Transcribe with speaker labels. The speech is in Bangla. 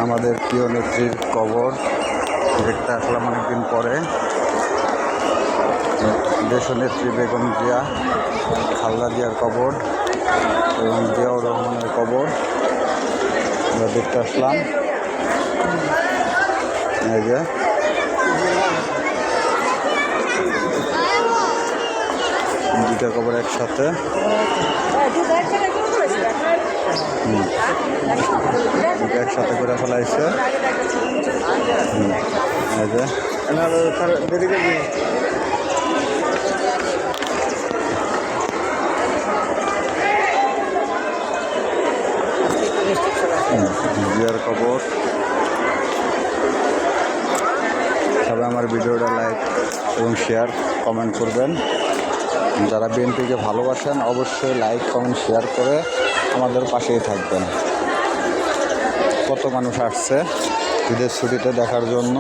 Speaker 1: আমাদের প্রিয় নেত্রীর কবর দেখতে আসলাম অনেকদিন পরে। দেশনেত্রী বেগম জিয়া, খালেদা জিয়ার কবর এবং জিয়াউর রহমানের কবর আমরা দেখতে আসলাম। এই যে দুইটা কবর একসাথে, একসাথে করে ফেলাইছে। এই যে জিয়ার কবর। সবাই আমার ভিডিওটা লাইক এবং শেয়ার কমেন্ট করবেন। যারা বিএনপিকে ভালোবাসেন অবশ্যই লাইক কমেন্ট শেয়ার করে আমাদের পাশেই থাকবেন। কত মানুষ আসছে ঈদের ছুটিতে দেখার জন্য।